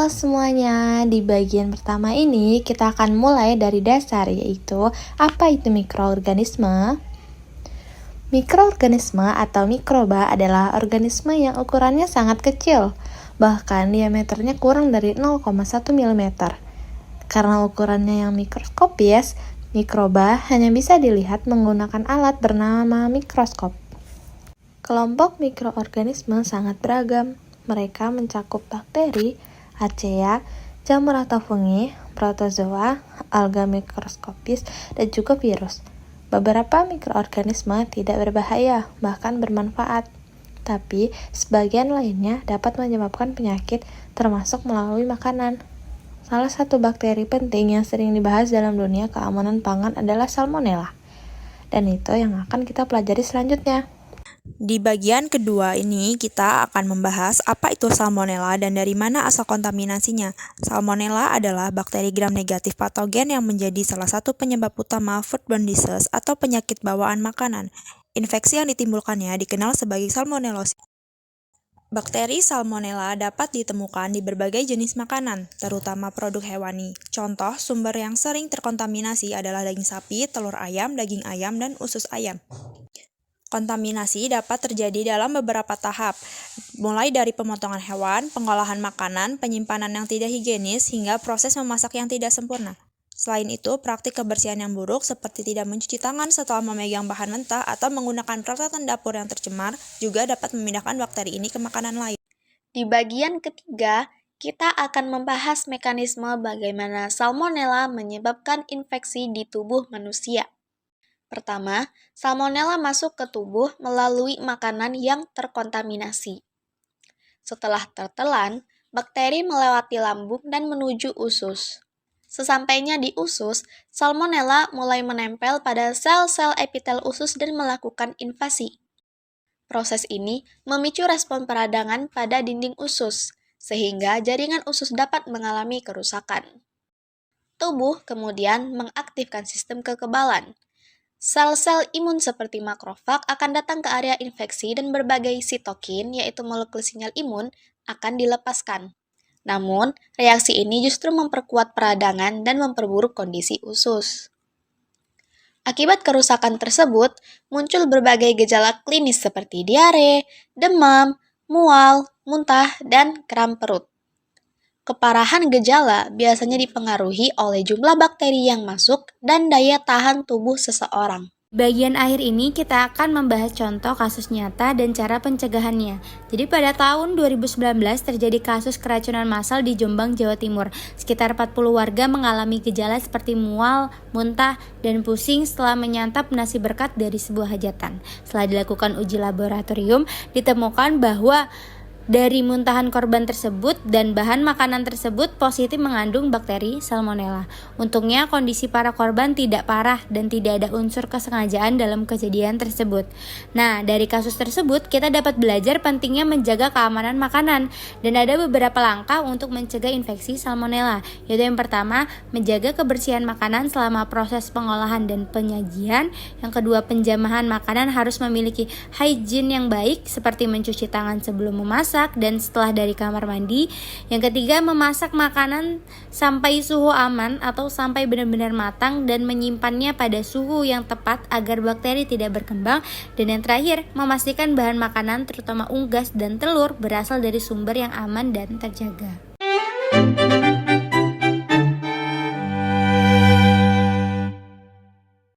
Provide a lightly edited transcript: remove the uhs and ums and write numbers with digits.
Halo semuanya, di bagian pertama ini kita akan mulai dari dasar, yaitu apa itu mikroorganisme. Mikroorganisme atau mikroba adalah organisme yang ukurannya sangat kecil, bahkan diameternya kurang dari 0,1 mm. Karena ukurannya yang mikroskopis, mikroba hanya bisa dilihat menggunakan alat bernama mikroskop. Kelompok mikroorganisme sangat beragam. Mereka mencakup bakteri, archaea, jamur atau fungi, protozoa, alga mikroskopis, dan juga virus. Beberapa mikroorganisme tidak berbahaya, bahkan bermanfaat. Tapi, sebagian lainnya dapat menyebabkan penyakit, termasuk melalui makanan. Salah satu bakteri penting yang sering dibahas dalam dunia keamanan pangan adalah Salmonella. Dan itu yang akan kita pelajari selanjutnya. Di bagian kedua ini kita akan membahas apa itu Salmonella dan dari mana asal kontaminasinya. Salmonella adalah bakteri gram negatif patogen yang menjadi salah satu penyebab utama foodborne disease atau penyakit bawaan makanan. Infeksi yang ditimbulkannya dikenal sebagai salmonellosis. Bakteri Salmonella dapat ditemukan di berbagai jenis makanan, terutama produk hewani. Contoh sumber yang sering terkontaminasi adalah daging sapi, telur ayam, daging ayam, dan usus ayam. Kontaminasi dapat terjadi dalam beberapa tahap, mulai dari pemotongan hewan, pengolahan makanan, penyimpanan yang tidak higienis, hingga proses memasak yang tidak sempurna. Selain itu, praktik kebersihan yang buruk seperti tidak mencuci tangan setelah memegang bahan mentah atau menggunakan peralatan dapur yang tercemar juga dapat memindahkan bakteri ini ke makanan lain. Di bagian ketiga, kita akan membahas mekanisme bagaimana Salmonella menyebabkan infeksi di tubuh manusia. Pertama, Salmonella masuk ke tubuh melalui makanan yang terkontaminasi. Setelah tertelan, bakteri melewati lambung dan menuju usus. Sesampainya di usus, Salmonella mulai menempel pada sel-sel epitel usus dan melakukan invasi. Proses ini memicu respon peradangan pada dinding usus, sehingga jaringan usus dapat mengalami kerusakan. Tubuh kemudian mengaktifkan sistem kekebalan. Sel-sel imun seperti makrofag akan datang ke area infeksi dan berbagai sitokin, yaitu molekul sinyal imun, akan dilepaskan. Namun, reaksi ini justru memperkuat peradangan dan memperburuk kondisi usus. Akibat kerusakan tersebut, muncul berbagai gejala klinis seperti diare, demam, mual, muntah, dan kram perut. Keparahan gejala biasanya dipengaruhi oleh jumlah bakteri yang masuk dan daya tahan tubuh seseorang. Bagian akhir ini kita akan membahas contoh kasus nyata dan cara pencegahannya. Jadi pada tahun 2019 terjadi kasus keracunan massal di Jombang, Jawa Timur. Sekitar 40 warga mengalami gejala seperti mual, muntah, dan pusing setelah menyantap nasi berkat dari sebuah hajatan. Setelah dilakukan uji laboratorium, ditemukan bahwa dari muntahan korban tersebut dan bahan makanan tersebut positif mengandung bakteri Salmonella. Untungnya kondisi para korban tidak parah dan tidak ada unsur kesengajaan dalam kejadian tersebut. Nah, dari kasus tersebut kita dapat belajar pentingnya menjaga keamanan makanan dan ada beberapa langkah untuk mencegah infeksi Salmonella. Yaitu yang pertama, menjaga kebersihan makanan selama proses pengolahan dan penyajian. Yang kedua, penjamahan makanan harus memiliki hygiene yang baik seperti mencuci tangan sebelum memasak dan setelah dari kamar mandi. Yang ketiga, memasak makanan sampai suhu aman atau sampai benar-benar matang dan menyimpannya pada suhu yang tepat agar bakteri tidak berkembang. Dan yang terakhir, memastikan bahan makanan terutama unggas dan telur berasal dari sumber yang aman dan terjaga.